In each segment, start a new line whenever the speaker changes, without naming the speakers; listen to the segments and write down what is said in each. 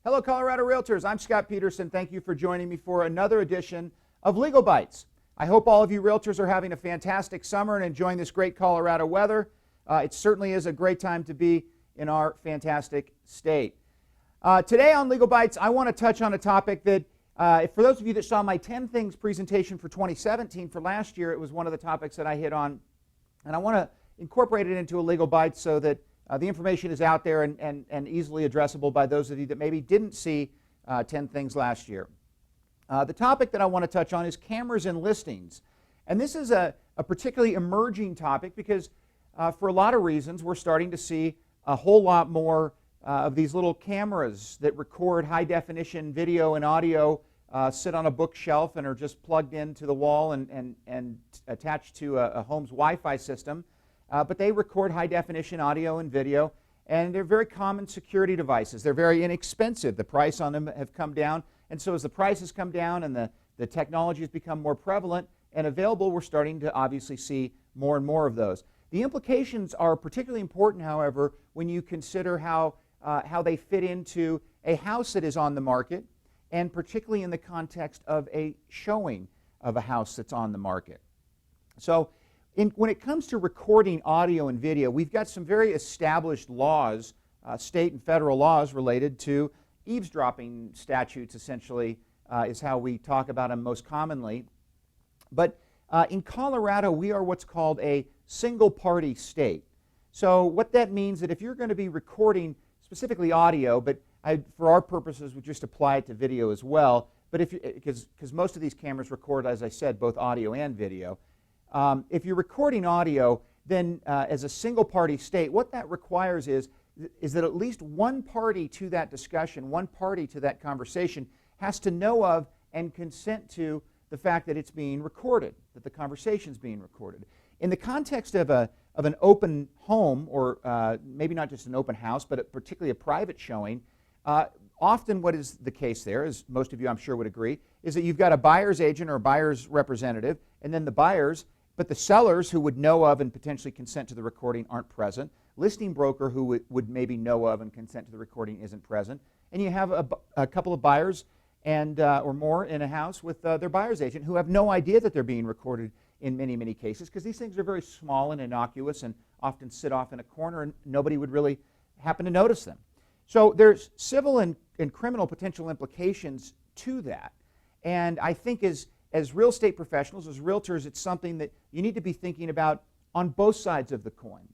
Hello, Colorado Realtors. I'm Scott Peterson. Thank you for joining me for another edition of Legal Bites. I hope all of you realtors are having a fantastic summer and enjoying this great Colorado weather. It certainly is a great time to be in our fantastic state. Today on Legal Bites, I want to touch on a topic that, for those of you that saw my 10 Things presentation for 2017 for last year, it was one of the topics that I hit on. And I want to incorporate it into a Legal Bite so that the information is out there and easily addressable by those of you that maybe didn't see 10 Things last year. The topic that I want to touch on is cameras and listings. And this is a particularly emerging topic because for a lot of reasons we're starting to see a whole lot more of these little cameras that record high definition video and audio sit on a bookshelf and are just plugged into the wall and attached to a home's Wi-Fi system. But they record high definition audio and video, and they're very common security devices. They're very inexpensive. The price on them have come down, and so as the prices come down and the technology has become more prevalent and available, we're starting to obviously see more and more of those. The implications are particularly important, however, when you consider how they fit into a house that is on the market, and particularly in the context of a showing of a house that's on the market. So when it comes to recording audio and video, we've got some very established laws, state and federal laws related to eavesdropping statutes, essentially, is how we talk about them most commonly. But in Colorado, we are what's called a single-party state. So what that means that if you're going to be recording specifically audio, but for our purposes, we just apply it to video as well, but because most of these cameras record, as I said, both audio and video. If you're recording audio, then as a single-party state, what that requires is that at least one party to that discussion, one party to that conversation, has to know of and consent to the fact that it's being recorded, that the conversation's being recorded. In the context of an open home, or maybe not just an open house, but particularly a private showing, often what is the case there, as most of you I'm sure would agree, is that you've got a buyer's agent or a buyer's representative, and then the buyers, but the sellers who would know of and potentially consent to the recording aren't present. Listing broker who would maybe know of and consent to the recording isn't present. And you have a couple of buyers and or more in a house with their buyer's agent who have no idea that they're being recorded in many, many cases, because these things are very small and innocuous and often sit off in a corner and nobody would really happen to notice them. So there's civil and criminal potential implications to that. And I think as real estate professionals, as realtors, it's something that you need to be thinking about on both sides of the coin.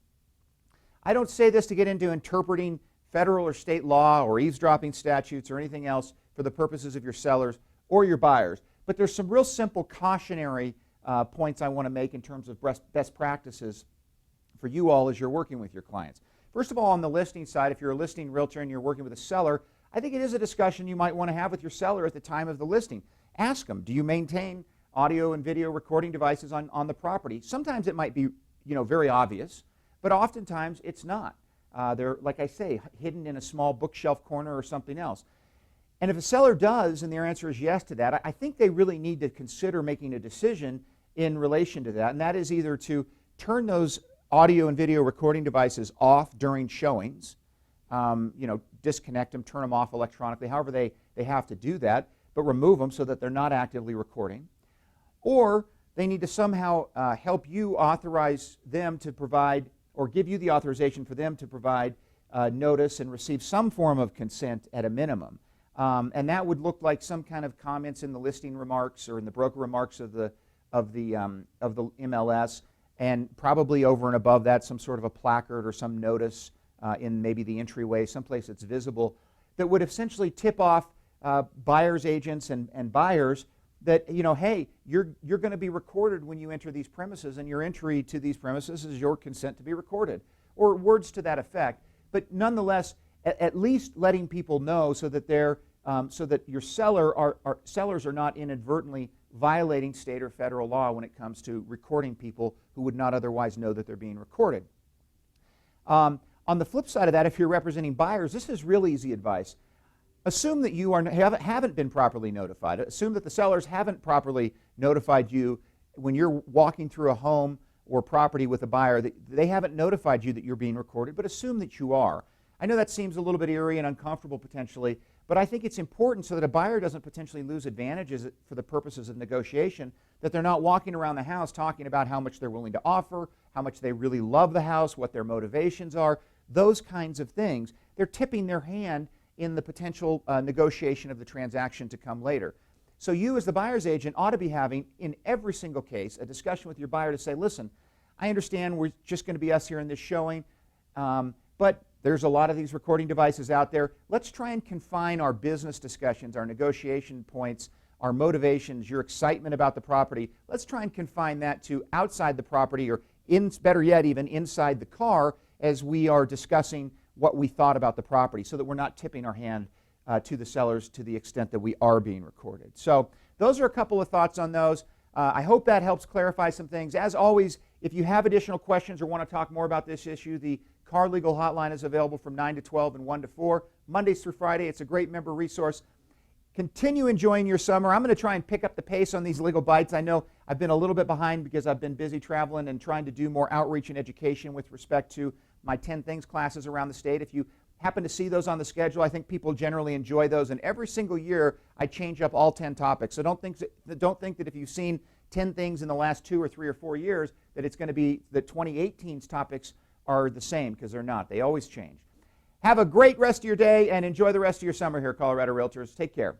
I don't say this to get into interpreting federal or state law or eavesdropping statutes or anything else for the purposes of your sellers or your buyers, but there's some real simple cautionary points I want to make in terms of best practices for you all as you're working with your clients. First of all, on the listing side, if you're a listing realtor and you're working with a seller, I think it is a discussion you might want to have with your seller at the time of the listing. Ask them, do you maintain audio and video recording devices on the property? Sometimes it might be very obvious, but oftentimes it's not. They're, like I say, hidden in a small bookshelf corner or something else. And if a seller does, and their answer is yes to that, I think they really need to consider making a decision in relation to that, and that is either to turn those audio and video recording devices off during showings, disconnect them, turn them off electronically, however they have to do that, but remove them so that they're not actively recording. Or they need to somehow help you authorize them to provide, or give you the authorization for them to provide notice and receive some form of consent at a minimum. And that would look like some kind of comments in the listing remarks or in the broker remarks of the MLS, and probably over and above that some sort of a placard or some notice in maybe the entryway, someplace that's visible, that would essentially tip off buyers agents and buyers that, hey, you're going to be recorded when you enter these premises, and your entry to these premises is your consent to be recorded, or words to that effect. But nonetheless, at least letting people know so that so that your sellers are not inadvertently violating state or federal law when it comes to recording people who would not otherwise know that they're being recorded. On the flip side of that, if you're representing buyers, this is real easy advice. Assume that you haven't been properly notified. Assume that the sellers haven't properly notified you when you're walking through a home or property with a buyer, they haven't notified you that you're being recorded, but assume that you are. I know that seems a little bit eerie and uncomfortable potentially, but I think it's important so that a buyer doesn't potentially lose advantages for the purposes of negotiation, that they're not walking around the house talking about how much they're willing to offer, how much they really love the house, what their motivations are, those kinds of things. They're tipping their hand in the potential negotiation of the transaction to come later. So you as the buyer's agent ought to be having, in every single case, a discussion with your buyer to say, listen, I understand we're just going to be us here in this showing, but there's a lot of these recording devices out there. Let's try and confine our business discussions, our negotiation points, our motivations, your excitement about the property. Let's try and confine that to outside the property, or better yet, even inside the car, as we are discussing what we thought about the property, so that we're not tipping our hand to the sellers to the extent that we are being recorded. So those are a couple of thoughts on those. I hope that helps clarify some things. As always, if you have additional questions or want to talk more about this issue, the Car Legal Hotline is available from 9 to 12 and 1 to 4, Mondays through Friday. It's a great member resource. Continue enjoying your summer. I'm going to try and pick up the pace on these Legal Bites. I know I've been a little bit behind because I've been busy traveling and trying to do more outreach and education with respect to my 10 Things classes around the state. If you happen to see those on the schedule, I think people generally enjoy those. And every single year, I change up all 10 topics. So don't think that if you've seen 10 things in the last 2 or 3 or 4 years, that it's going to be the 2018's topics are the same, because they're not. They always change. Have a great rest of your day and enjoy the rest of your summer here, Colorado Realtors. Take care.